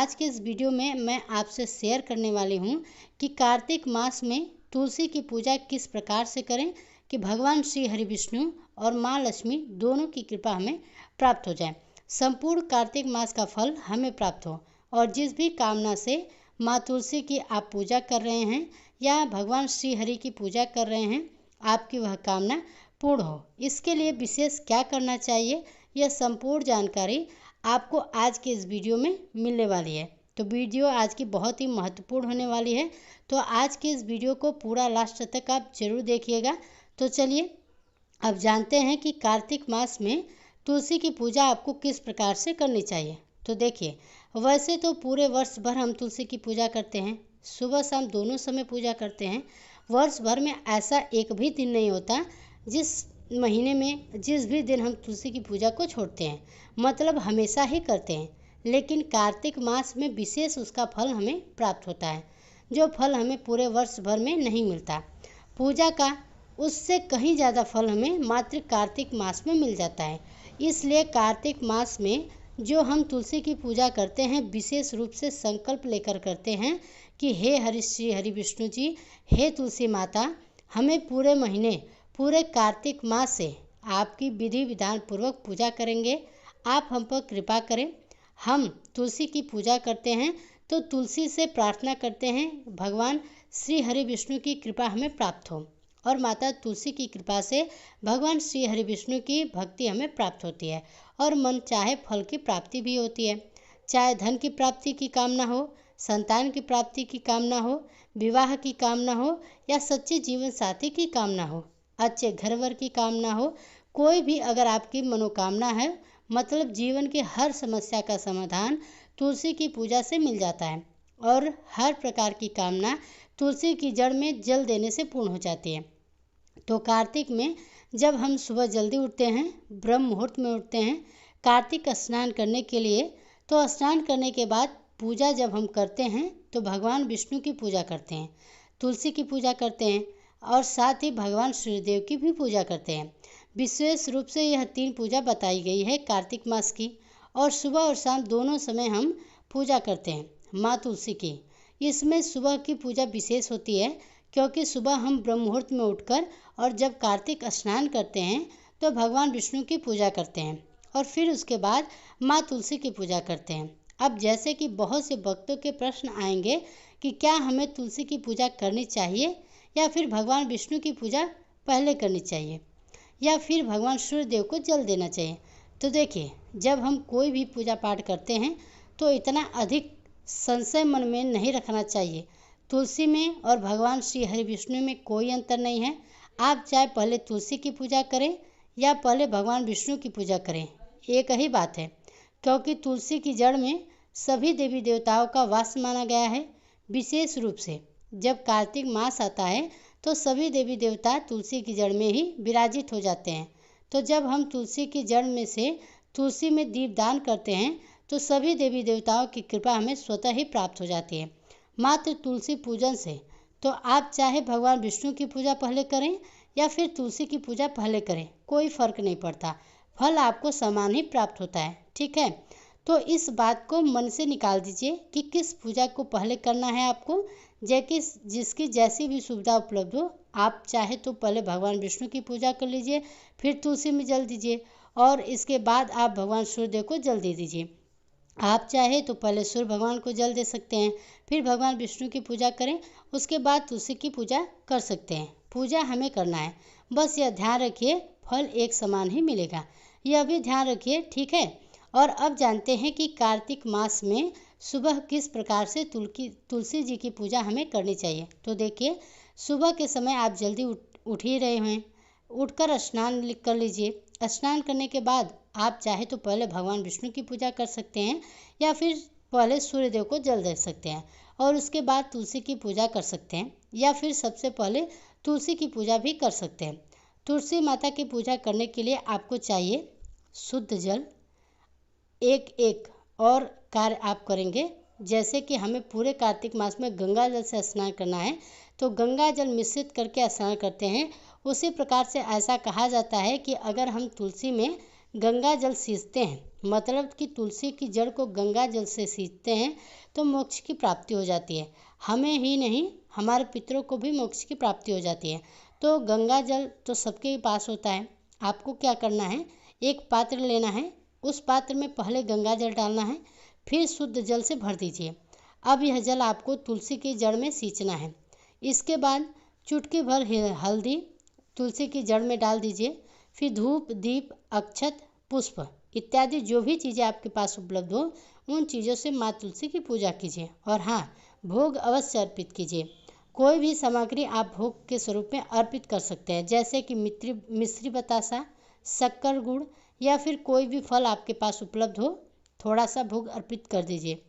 आज के इस वीडियो में मैं आपसे शेयर करने वाली हूँ कि कार्तिक मास में तुलसी की पूजा किस प्रकार से करें कि भगवान श्री हरि विष्णु और माँ लक्ष्मी दोनों की कृपा हमें प्राप्त हो जाए, संपूर्ण कार्तिक मास का फल हमें प्राप्त हो और जिस भी कामना से माँ तुलसी की आप पूजा कर रहे हैं या भगवान श्री हरि की पूजा कर रहे हैं, आपकी वह कामना पूर्ण हो। इसके लिए विशेष क्या करना चाहिए, यह संपूर्ण जानकारी आपको आज के इस वीडियो में मिलने वाली है। तो वीडियो आज की बहुत ही महत्वपूर्ण होने वाली है, तो आज के इस वीडियो को पूरा लास्ट तक आप जरूर देखिएगा। तो चलिए अब जानते हैं कि कार्तिक मास में तुलसी की पूजा आपको किस प्रकार से करनी चाहिए। तो देखिए, वैसे तो पूरे वर्ष भर हम तुलसी की पूजा करते हैं, सुबह शाम दोनों समय पूजा करते हैं। वर्ष भर में ऐसा एक भी दिन नहीं होता जिस महीने में जिस भी दिन हम तुलसी की पूजा को छोड़ते हैं, मतलब हमेशा ही करते हैं। लेकिन कार्तिक मास में विशेष उसका फल हमें प्राप्त होता है, जो फल हमें पूरे वर्ष भर में नहीं मिलता। पूजा का उससे कहीं ज़्यादा फल हमें मात्र कार्तिक मास में मिल जाता है। इसलिए कार्तिक मास में जो हम तुलसी की पूजा करते हैं, विशेष रूप से संकल्प लेकर करते हैं कि हे हरि श्री हरि विष्णु जी, हे तुलसी माता, हमें पूरे महीने पूरे कार्तिक मास से आपकी विधि विधान पूर्वक पूजा करेंगे, आप हम पर कृपा करें। हम तुलसी की पूजा करते हैं तो तुलसी से प्रार्थना करते हैं भगवान श्री हरि विष्णु की कृपा हमें प्राप्त हो, और माता तुलसी की कृपा से भगवान श्री हरि विष्णु की भक्ति हमें प्राप्त होती है और मन चाहे फल की प्राप्ति भी होती है। चाहे धन की प्राप्ति की कामना हो, संतान की प्राप्ति की कामना हो, विवाह की कामना हो या सच्चे जीवन साथी की कामना हो, अच्छे घर वर की कामना हो, कोई भी अगर आपकी मनोकामना है, मतलब जीवन की हर समस्या का समाधान तुलसी की पूजा से मिल जाता है और हर प्रकार की कामना तुलसी की जड़ में जल देने से पूर्ण हो जाती है। तो कार्तिक में जब हम सुबह जल्दी उठते हैं, ब्रह्म मुहूर्त में उठते हैं कार्तिक स्नान करने के लिए, तो स्नान करने के बाद पूजा जब हम करते हैं तो भगवान विष्णु की पूजा करते हैं, तुलसी की पूजा करते हैं और साथ ही भगवान सूर्यदेव की भी पूजा करते हैं। विशेष रूप से यह 3 पूजा बताई गई है कार्तिक मास की, और सुबह और शाम दोनों समय हम पूजा करते हैं माँ तुलसी की। इसमें सुबह की पूजा विशेष होती है क्योंकि सुबह हम ब्रह्म मुहूर्त में उठकर और जब कार्तिक स्नान करते हैं तो भगवान विष्णु की पूजा करते हैं और फिर उसके बाद माँ तुलसी की पूजा करते हैं। अब जैसे कि बहुत से भक्तों के प्रश्न आएंगे कि क्या हमें तुलसी की पूजा करनी चाहिए या फिर भगवान विष्णु की पूजा पहले करनी चाहिए या फिर भगवान सूर्यदेव को जल देना चाहिए। तो देखिए, जब हम कोई भी पूजा पाठ करते हैं तो इतना अधिक संशय मन में नहीं रखना चाहिए। तुलसी में और भगवान श्री हरि विष्णु में कोई अंतर नहीं है। आप चाहे पहले तुलसी की पूजा करें या पहले भगवान विष्णु की पूजा करें, एक ही बात है, क्योंकि तुलसी की जड़ में सभी देवी देवताओं का वास माना गया है। विशेष रूप से जब कार्तिक मास आता है तो सभी देवी देवता तुलसी की जड़ में ही विराजित हो जाते हैं। तो जब हम तुलसी की जड़ में से तुलसी में दीपदान करते हैं तो सभी देवी देवताओं की कृपा हमें स्वतः ही प्राप्त हो जाती है मात्र तुलसी पूजन से। तो आप चाहे भगवान विष्णु की पूजा पहले करें या फिर तुलसी की पूजा पहले करें, कोई फर्क नहीं पड़ता, फल आपको समान ही प्राप्त होता है। ठीक है, तो इस बात को मन से निकाल दीजिए कि किस पूजा को पहले करना है आपको, जिसकी जैसी भी सुविधा उपलब्ध हो। आप चाहे तो पहले भगवान विष्णु की पूजा कर लीजिए, फिर तुलसी में जल दीजिए और इसके बाद आप भगवान सूर्यदेव को जल दे दीजिए। आप चाहे तो पहले सूर्य भगवान को जल दे सकते हैं, फिर भगवान विष्णु की पूजा करें, उसके बाद तुलसी की पूजा कर सकते हैं। पूजा हमें करना है, बस यह ध्यान रखिए फल एक समान ही मिलेगा, यह भी ध्यान रखिए। ठीक है, और अब जानते हैं कि कार्तिक मास में सुबह किस प्रकार से तुलसी जी की पूजा हमें करनी चाहिए। तो देखिए, सुबह के समय आप जल्दी उठ ही रहे हैं, उठकर स्नान कर लीजिए। स्नान करने के बाद आप चाहे तो पहले भगवान विष्णु की पूजा कर सकते हैं या फिर पहले सूर्यदेव को जल दे सकते हैं और उसके बाद तुलसी की पूजा कर सकते हैं या फिर सबसे पहले तुलसी की पूजा भी कर सकते हैं। तुलसी माता की पूजा करने के लिए आपको चाहिए शुद्ध जल। एक और कार्य आप करेंगे, जैसे कि हमें पूरे कार्तिक मास में गंगा जल से स्नान करना है तो गंगा जल मिश्रित करके स्नान करते हैं। उसी प्रकार से ऐसा कहा जाता है कि अगर हम तुलसी में गंगा जल सींचते हैं, मतलब कि तुलसी की जड़ को गंगा जल से सींचते हैं तो मोक्ष की प्राप्ति हो जाती है। हमें ही नहीं, हमारे पितरों को भी मोक्ष की प्राप्ति हो जाती है। तो गंगा जल तो सबके पास होता है। आपको क्या करना है, एक पात्र लेना है, उस पात्र में पहले गंगा जल डालना है, फिर शुद्ध जल से भर दीजिए। अब यह जल आपको तुलसी की जड़ में सींचना है। इसके बाद चुटकी भर हल्दी तुलसी की जड़ में डाल दीजिए। फिर धूप, दीप, अक्षत, पुष्प इत्यादि जो भी चीज़ें आपके पास उपलब्ध हो उन चीज़ों से माँ तुलसी की पूजा कीजिए। और हाँ, भोग अवश्य अर्पित कीजिए। कोई भी सामग्री आप भोग के स्वरूप में अर्पित कर सकते हैं, जैसे कि मिश्री बतासा, शक्कर, गुड़ या फिर कोई भी फल आपके पास उपलब्ध हो, थोड़ा सा भोग अर्पित कर दीजिए।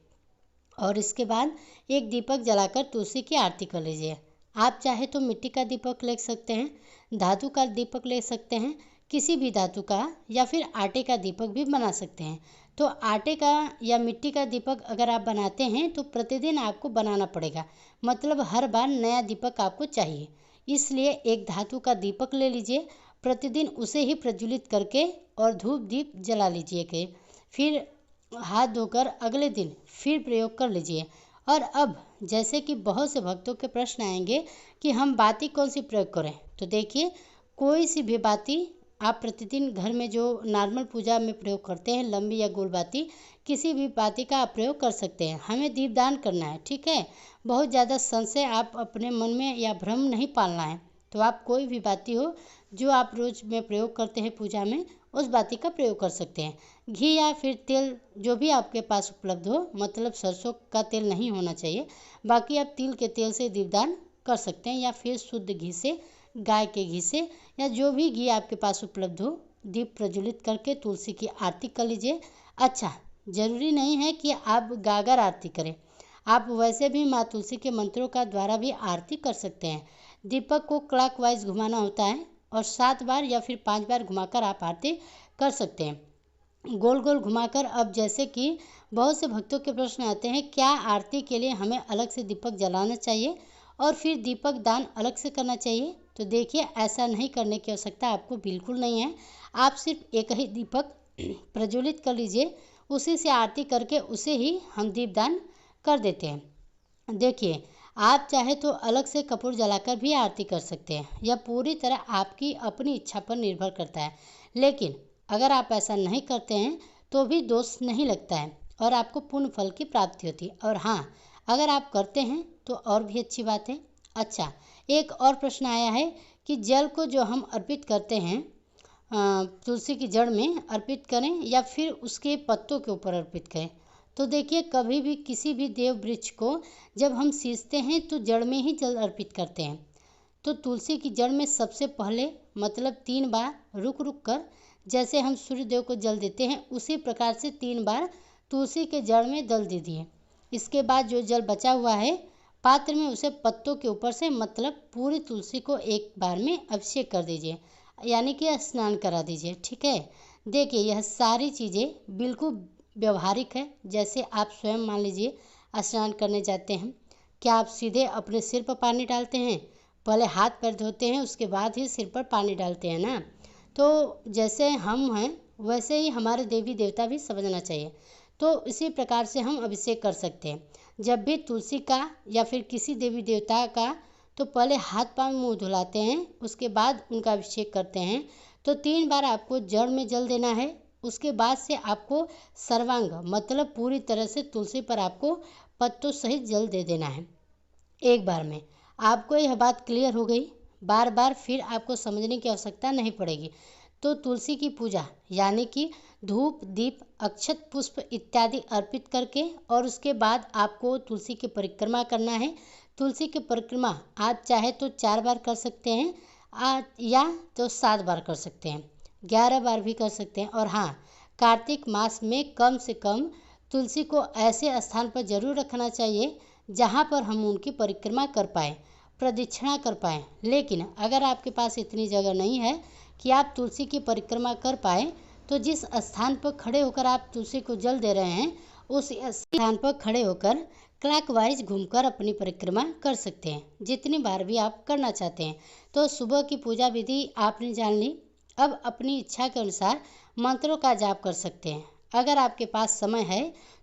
और इसके बाद एक दीपक जलाकर तुलसी की आरती कर लीजिए। आप चाहे तो मिट्टी का दीपक ले सकते हैं, धातु का दीपक ले सकते हैं, किसी भी धातु का, या फिर आटे का दीपक भी बना सकते हैं। तो आटे का या मिट्टी का दीपक अगर आप बनाते हैं तो प्रतिदिन आपको बनाना पड़ेगा, मतलब हर बार नया दीपक आपको चाहिए। इसलिए एक धातु का दीपक ले लीजिए, प्रतिदिन उसे ही प्रज्वलित करके और धूप दीप जला लीजिए के फिर हाथ धोकर अगले दिन फिर प्रयोग कर लीजिए। और अब जैसे कि बहुत से भक्तों के प्रश्न आएंगे कि हम बाती कौन सी प्रयोग करें, तो देखिए, कोई सी भी बाती आप प्रतिदिन घर में जो नॉर्मल पूजा में प्रयोग करते हैं, लंबी या गोल बाती, किसी भी बाती का आप प्रयोग कर सकते हैं। हमें दीपदान करना है, ठीक है। बहुत ज़्यादा संशय आप अपने मन में या भ्रम नहीं पालना है। तो आप कोई भी बाती हो जो आप रोज में प्रयोग करते हैं पूजा में, उस बाती का प्रयोग कर सकते हैं। घी या फिर तेल जो भी आपके पास उपलब्ध हो, मतलब सरसों का तेल नहीं होना चाहिए, बाकी आप तिल के तेल से दीपदान कर सकते हैं, या फिर शुद्ध घी से, गाय के घी से, या जो भी घी आपके पास उपलब्ध हो, दीप प्रज्वलित करके तुलसी की आरती कर लीजिए। अच्छा, जरूरी नहीं है कि आप गागर आरती करें, आप वैसे भी माँ तुलसी के मंत्रों का द्वारा भी आरती कर सकते हैं। दीपक को क्लॉकवाइज घुमाना होता है और 7 बार या फिर 5 बार घुमाकर आप आरती कर सकते हैं, गोल गोल घुमाकर। अब जैसे कि बहुत से भक्तों के प्रश्न आते हैं, क्या आरती के लिए हमें अलग से दीपक जलाना चाहिए और फिर दीपक दान अलग से करना चाहिए? तो देखिए, ऐसा नहीं करने की आवश्यकता आपको बिल्कुल नहीं है। आप सिर्फ एक ही दीपक प्रज्वलित कर लीजिए, उसी से आरती करके उसे ही हम दीपदान कर देते हैं। देखिए, आप चाहे तो अलग से कपूर जलाकर भी आरती कर सकते हैं, यह पूरी तरह आपकी अपनी इच्छा पर निर्भर करता है। लेकिन अगर आप ऐसा नहीं करते हैं तो भी दोष नहीं लगता है और आपको पुण्य फल की प्राप्ति होती है। और हाँ, अगर आप करते हैं तो और भी अच्छी बात है। अच्छा, एक और प्रश्न आया है कि जल को जो हम अर्पित करते हैं तुलसी की जड़ में अर्पित करें या फिर उसके पत्तों के ऊपर अर्पित करें? तो देखिए, कभी भी किसी भी देव वृक्ष को जब हम सींचते हैं तो जड़ में ही जल अर्पित करते हैं। तो तुलसी की जड़ में सबसे पहले, मतलब 3 बार रुक रुक कर, जैसे हम सूर्य देव को जल देते हैं उसी प्रकार से 3 बार तुलसी के जड़ में जल दे दिए। इसके बाद जो जल बचा हुआ है पात्र में, उसे पत्तों के ऊपर से, मतलब पूरी तुलसी को एक बार में अभिषेक कर दीजिए, यानी कि स्नान करा दीजिए, ठीक है। देखिए, यह सारी चीज़ें बिल्कुल व्यवहारिक है। जैसे आप स्वयं मान लीजिए स्नान करने जाते हैं, क्या आप सीधे अपने सिर पर पानी डालते हैं? पहले हाथ पैर धोते हैं, उसके बाद ही सिर पर पानी डालते हैं ना। तो जैसे हम हैं वैसे ही हमारे देवी देवता भी समझना चाहिए। तो इसी प्रकार से हम अभिषेक कर सकते हैं। जब भी तुलसी का या फिर किसी देवी देवता का, तो पहले हाथ पांव मुंह धुलाते हैं, उसके बाद उनका अभिषेक करते हैं। तो 3 बार आपको जड़ में जल देना है। उसके बाद से आपको सर्वांग, मतलब पूरी तरह से तुलसी पर आपको पत्तों सहित जल दे देना है एक बार में। आपको यह बात क्लियर हो गई? बार बार फिर आपको समझने की आवश्यकता नहीं पड़ेगी। तो तुलसी की पूजा यानी कि धूप, दीप, अक्षत, पुष्प इत्यादि अर्पित करके, और उसके बाद आपको तुलसी की परिक्रमा करना है। तुलसी की परिक्रमा आप चाहे तो 4 बार कर सकते हैं, या तो 7 बार कर सकते हैं, 11 बार भी कर सकते हैं। और हाँ, कार्तिक मास में कम से कम तुलसी को ऐसे स्थान पर जरूर रखना चाहिए जहाँ पर हम उनकी परिक्रमा कर पाएँ, प्रदक्षिणा कर पाएँ। लेकिन अगर आपके पास इतनी जगह नहीं है कि आप तुलसी की परिक्रमा कर पाएँ, तो जिस स्थान पर खड़े होकर आप तुलसी को जल दे रहे हैं, उस स्थान पर खड़े होकर क्लॉकवाइज घूमकर अपनी परिक्रमा कर सकते हैं, जितनी बार भी आप करना चाहते हैं। तो सुबह की पूजा विधि आपने जान ली। अब अपनी इच्छा के अनुसार मंत्रों का जाप कर सकते हैं। अगर आपके पास समय है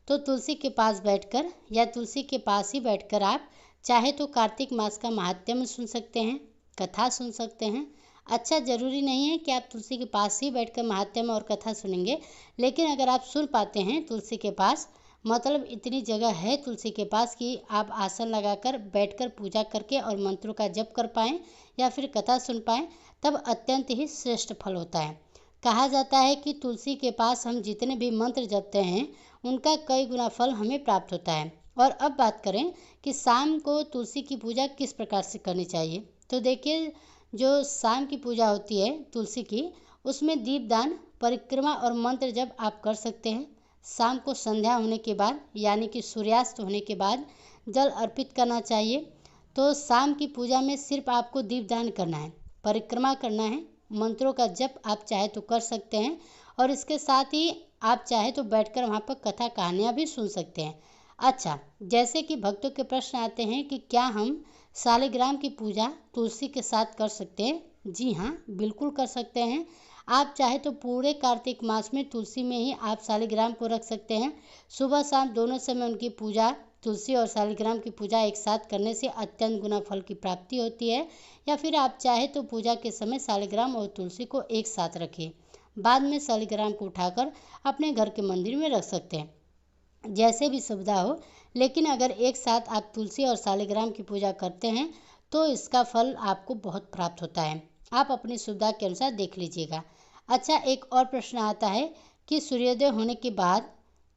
तो तुलसी के पास बैठकर या तुलसी के पास ही बैठकर आप चाहे तो कार्तिक मास का महात्म्य सुन सकते हैं, कथा सुन सकते हैं। अच्छा, ज़रूरी नहीं है कि आप तुलसी के पास ही बैठकर महात्म्य और कथा सुनेंगे, लेकिन अगर आप सुन पाते हैं तुलसी के पास, मतलब इतनी जगह है तुलसी के पास कि आप आसन लगाकर बैठकर पूजा करके और मंत्रों का जप कर पाएँ या फिर कथा सुन पाएँ, तब अत्यंत ही श्रेष्ठ फल होता है। कहा जाता है कि तुलसी के पास हम जितने भी मंत्र जपते हैं उनका कई गुना फल हमें प्राप्त होता है। और अब बात करें कि शाम को तुलसी की पूजा किस प्रकार से करनी चाहिए। तो देखिए, जो शाम की पूजा होती है तुलसी की, उसमें दीपदान, परिक्रमा और मंत्र जप आप कर सकते हैं। शाम को संध्या होने के बाद यानी कि सूर्यास्त होने के बाद जल अर्पित करना चाहिए। तो शाम की पूजा में सिर्फ आपको दीपदान करना है, परिक्रमा करना है, मंत्रों का जप आप चाहे तो कर सकते हैं और इसके साथ ही आप चाहे तो बैठकर वहाँ पर कथा कहानियाँ भी सुन सकते हैं। अच्छा, जैसे कि भक्तों के प्रश्न आते हैं कि क्या हम शालिग्राम की पूजा तुलसी के साथ कर सकते हैं। जी हाँ, बिल्कुल कर सकते हैं। आप चाहे तो पूरे कार्तिक मास में तुलसी में ही आप शालिग्राम को रख सकते हैं। सुबह शाम दोनों समय उनकी पूजा, तुलसी और शालिग्राम की पूजा एक साथ करने से अत्यंत गुना फल की प्राप्ति होती है। या फिर आप चाहे तो पूजा के समय शालिग्राम और तुलसी को एक साथ रखें, बाद में शालिग्राम को उठाकर अपने घर के मंदिर में रख सकते हैं, जैसे भी सुविधा हो। लेकिन अगर एक साथ आप तुलसी और शालिग्राम की पूजा करते हैं तो इसका फल आपको बहुत प्राप्त होता है। आप अपनी सुविधा के अनुसार देख लीजिएगा। अच्छा, एक और प्रश्न आता है कि सूर्योदय होने के बाद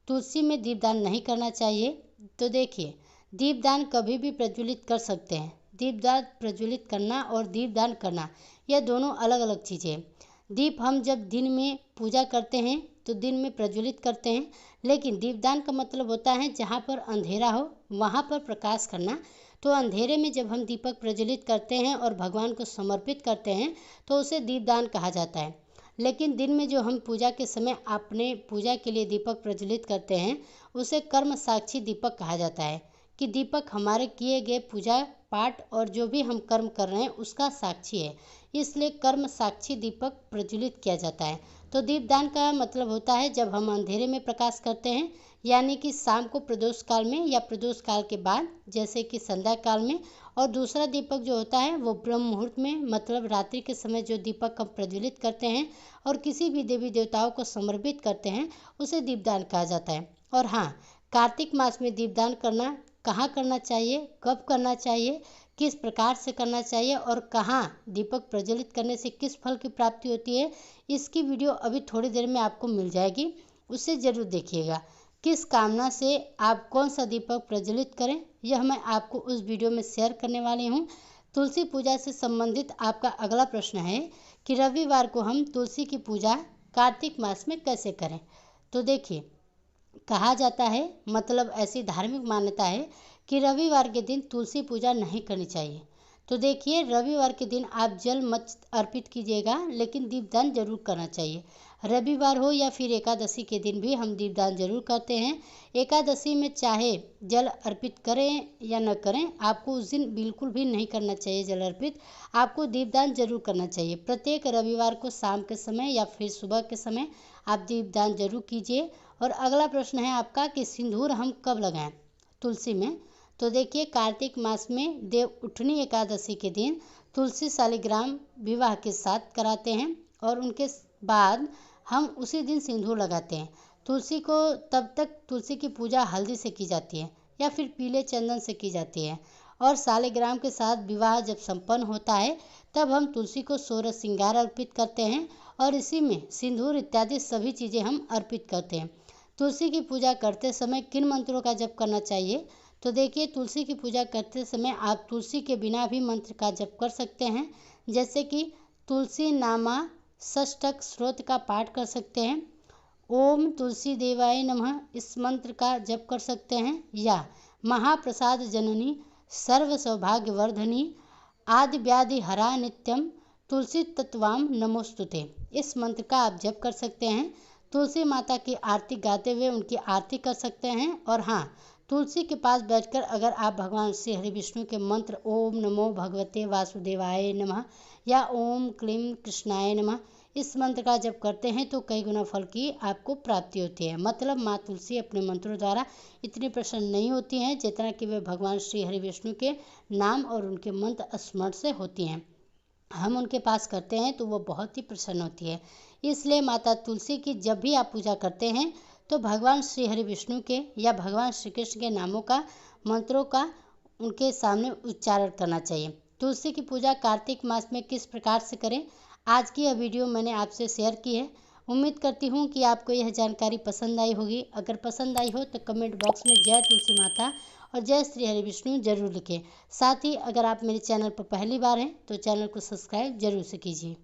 तुलसी में दीपदान नहीं करना चाहिए। तो देखिए, दीपदान कभी भी प्रज्वलित कर सकते हैं। दीपदान प्रज्वलित करना और दीपदान करना, यह दोनों अलग अलग चीज़ें हैं। दीप हम जब दिन में पूजा करते हैं तो दिन में प्रज्वलित करते हैं, लेकिन दीपदान का मतलब होता है जहाँ पर अंधेरा हो वहाँ पर प्रकाश करना। तो अंधेरे में जब हम दीपक प्रज्वलित करते हैं और भगवान को समर्पित करते हैं तो उसे दीपदान कहा जाता है। लेकिन दिन में जो हम पूजा के समय अपने पूजा के लिए दीपक प्रज्वलित करते हैं उसे कर्म साक्षी दीपक कहा जाता है, कि दीपक हमारे किए गए पूजा पाठ और जो भी हम कर्म कर रहे हैं उसका साक्षी है, इसलिए कर्म साक्षी दीपक प्रज्वलित किया जाता है। तो दीपदान का मतलब होता है जब हम अंधेरे में प्रकाश करते हैं, यानी कि शाम को प्रदोष काल में या प्रदोष काल के बाद, जैसे कि संध्या काल में। और दूसरा दीपक जो होता है वो ब्रह्म मुहूर्त में, मतलब रात्रि के समय जो दीपक हम प्रज्वलित करते हैं और किसी भी देवी देवताओं को समर्पित करते हैं उसे दीपदान कहा जाता है। और हाँ, कार्तिक मास में दीपदान करना कहाँ करना चाहिए, कब करना चाहिए, किस प्रकार से करना चाहिए और कहाँ दीपक प्रज्वलित करने से किस फल की प्राप्ति होती है, इसकी वीडियो अभी थोड़ी देर में आपको मिल जाएगी, उसे ज़रूर देखिएगा। किस कामना से आप कौन सा दीपक प्रज्वलित करें, यह मैं आपको उस वीडियो में शेयर करने वाली हूँ। तुलसी पूजा से संबंधित आपका अगला प्रश्न है कि रविवार को हम तुलसी की पूजा कार्तिक मास में कैसे करें। तो देखिए, कहा जाता है, मतलब ऐसी धार्मिक मान्यता है कि रविवार के दिन तुलसी पूजा नहीं करनी चाहिए। तो देखिए, रविवार के दिन आप जल मत अर्पित कीजिएगा, लेकिन दीपदान जरूर करना चाहिए। रविवार हो या फिर एकादशी के दिन भी हम दीपदान जरूर करते हैं। एकादशी में चाहे जल अर्पित करें या न करें, आपको उस दिन बिल्कुल भी नहीं करना चाहिए जल अर्पित, आपको दीपदान जरूर करना चाहिए। प्रत्येक रविवार को शाम के समय या फिर सुबह के समय आप दीपदान जरूर कीजिए। और अगला प्रश्न है आपका कि सिंदूर हम कब लगाएं तुलसी में। तो देखिए, कार्तिक मास में देव उठनी एकादशी के दिन तुलसी शालिग्राम विवाह के साथ कराते हैं और उनके बाद हम उसी दिन सिंदूर लगाते हैं। तुलसी को तब तक तुलसी की पूजा हल्दी से की जाती है या फिर पीले चंदन से की जाती है। और शालिग्राम के साथ विवाह जब संपन्न होता है तब हम तुलसी को सोलह श्रृंगार अर्पित करते हैं और इसी में सिंदूर इत्यादि सभी चीज़ें हम अर्पित करते हैं। तुलसी की पूजा करते समय किन मंत्रों का जप करना चाहिए। तो देखिए, तुलसी की पूजा करते समय आप तुलसी के बिना भी मंत्र का जप कर सकते हैं, जैसे कि तुलसी नामा षष्ठक स्रोत का पाठ कर सकते हैं, ओम तुलसी देवाय नमः इस मंत्र का जप कर सकते हैं, या महाप्रसाद जननी सर्व सौभाग्यवर्धनी आदि व्याधि हरा नित्यम तुलसी तत्वाम नमोस्तुते इस मंत्र का आप जप कर सकते हैं। तुलसी माता की आरती गाते हुए उनकी आरती कर सकते हैं। और हाँ, तुलसी के पास बैठकर अगर आप भगवान श्री हरि विष्णु के मंत्र ओम नमो भगवते वासुदेवाय नमः या ओम क्लीं कृष्णाय नमः इस मंत्र का जप करते हैं तो कई गुना फल की आपको प्राप्ति होती है। मतलब माँ तुलसी अपने मंत्रों द्वारा इतनी प्रसन्न नहीं होती हैं जितना कि वे भगवान श्री हरि विष्णु के नाम और उनके मंत्र स्मरण से होती हैं। हम उनके पास करते हैं तो वो बहुत ही प्रसन्न होती है। इसलिए माता तुलसी की जब भी आप पूजा करते हैं तो भगवान श्री हरि विष्णु के या भगवान श्री कृष्ण के नामों का, मंत्रों का उनके सामने उच्चारण करना चाहिए। तुलसी की पूजा कार्तिक मास में किस प्रकार से करें, आज की यह वीडियो मैंने आपसे शेयर की है। उम्मीद करती हूँ कि आपको यह जानकारी पसंद आई होगी। अगर पसंद आई हो तो कमेंट बॉक्स में जय तुलसी माता और जय श्री हरि विष्णु जरूर लिखें। साथ ही अगर आप मेरे चैनल पर पहली बार हैं तो चैनल को सब्सक्राइब जरूर से कीजिए।